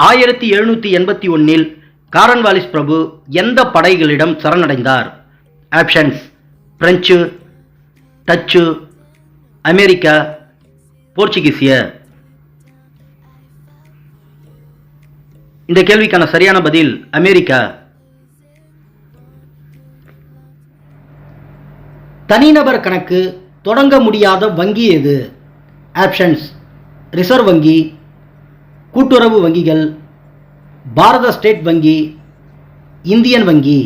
1781 Cornwallis பிரபு எந்த படைகளிடம் சரணடைந்தார்? ஆப்ஷன்ஸ்: பிரெஞ்சு, டச்சு, அமெரிக்கா, போர்ச்சுகீசியர். இந்த கேள்விக்கான சரியான பதில் அமெரிக்கா. தனிநபர் கணக்கு தொடங்க முடியாத வங்கி எது? ஆப்ஷன்ஸ்: ரிசர்வ் வங்கி, கூட்டுறவு வங்கிகள், பாரத ஸ்டேட் வங்கி, இந்தியன் வங்கி.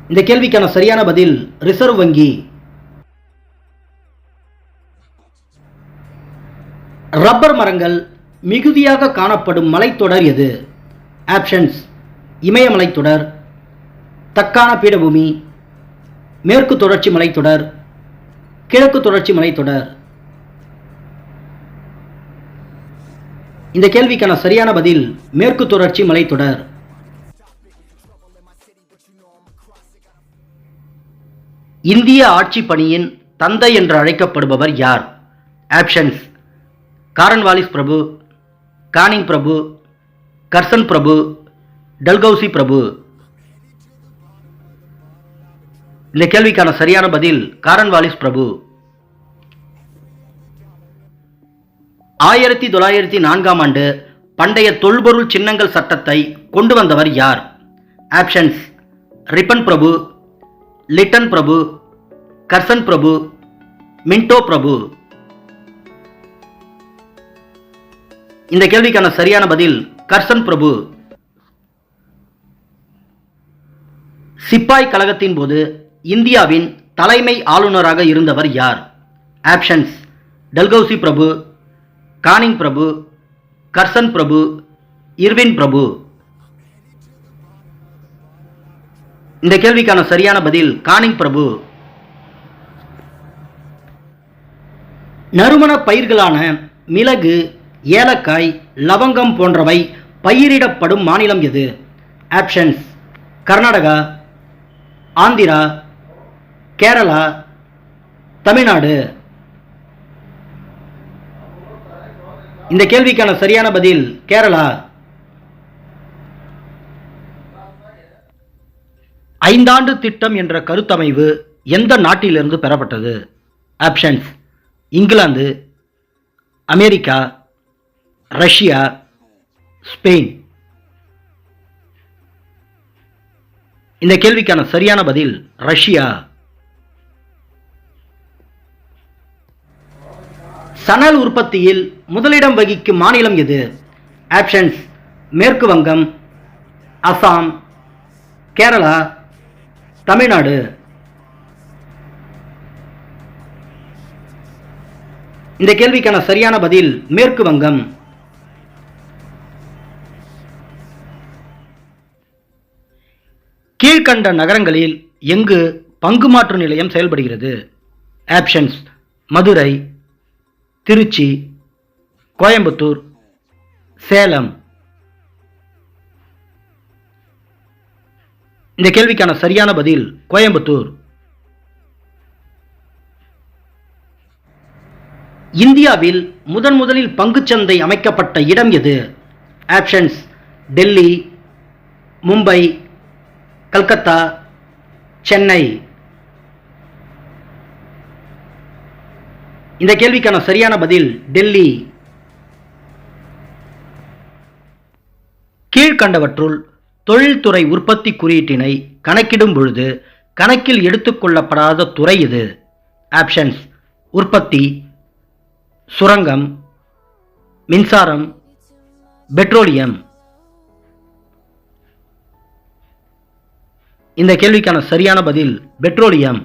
இந்த கேள்விக்கான சரியான பதில் ரிசர்வ் வங்கி. ரப்பர் மரங்கள் மிகுதியாக காணப்படும் மலைத்தொடர் எது? ஆப்ஷன்ஸ்: இமயமலைத்தொடர், தக்கான பீடபூமி, மேற்கு தொடர்ச்சி மலைத்தொடர், கிழக்கு தொடர்ச்சி மலைத்தொடர். இந்த கேள்விக்கான சரியான பதில் மேற்கு தொடர்ச்சி மலைத்தொடர். இந்திய ஆட்சி பணியின் தந்தை என்று அழைக்கப்படுபவர் யார்? ஆப்ஷன்ஸ்: காரன்வாலிஸ் பிரபு, கானிங் பிரபு, கர்சன் பிரபு, டல்கௌசி பிரபு. இந்த கேள்விக்கான சரியான பதில் காரன்வாலிஸ் பிரபு. 1904ஆம் ஆண்டு பண்டைய தொல்பொருள் சின்னங்கள் சட்டத்தை கொண்டு வந்தவர் யார்? ஆப்ஷன்ஸ்: ரிப்பன் பிரபு, லிட்டன் பிரபு, கர்சன் பிரபு, மின்டோ பிரபு. இந்த கேள்விக்கான சரியான பதில் கர்சன் பிரபு. சிப்பாய் கழகத்தின் போது இந்தியாவின் தலைமை ஆளுநராக இருந்தவர் யார்? ஆப்ஷன்ஸ்: டல்கௌசி பிரபு, கானிங் பிரபு, கர்சன் பிரபு, இர்வின் பிரபு. இந்த கேள்விக்கான சரியான பதில் கானிங் பிரபு. நறுமண பயிர்களான மிளகு, ஏலக்காய், லவங்கம் போன்றவை பயிரிடப்படும் மாநிலம் எது? ஆப்ஷன்ஸ்: கர்நாடகா, ஆந்திரா, கேரளா, தமிழ்நாடு. இந்த கேள்விக்கான சரியான பதில் கேரளா. 5 ஆண்டு திட்டம் என்ற கருத்தமைவு எந்த நாட்டிலிருந்து பெறப்பட்டது? Options: England, America, Russia, Spain. இந்த கேள்விக்கான சரியான பதில் ரஷ்யா. சணல் உற்பத்தியில் முதலிடம் வகிக்கும் மாநிலம் எது? ஆப்ஷன்ஸ்: மேற்கு வங்கம், அசாம், கேரளா, தமிழ்நாடு. இந்த கேள்விக்கான சரியான பதில் மேற்கு வங்கம். கீழ்கண்ட நகரங்களில் எங்கு பங்கு மாற்று நிலையம் செயல்படுகிறது? ஆப்ஷன்ஸ்: மதுரை, திருச்சி, கோயம்புத்தூர், சேலம். இந்த கேள்விக்கான சரியான பதில் கோயம்புத்தூர். இந்தியாவில் முதலில் பங்குச்சந்தை அமைக்கப்பட்ட இடம் எது? ஆப்ஷன்ஸ்: டெல்லி, மும்பை, கல்கத்தா, சென்னை. இந்த கேள்விக்கான சரியான பதில் டெல்லி. கீழ்கண்டவற்றுள் தொழில்துறை உற்பத்தி குறியீட்டினை கணக்கிடும் பொழுது கணக்கில் எடுத்துக்கொள்ளப்படாத துறை எது? ஆப்ஷன்ஸ்: உற்பத்தி, சுரங்கம், மின்சாரம், பெட்ரோலியம். இந்த கேள்விக்கான சரியான பதில் பெட்ரோலியம்.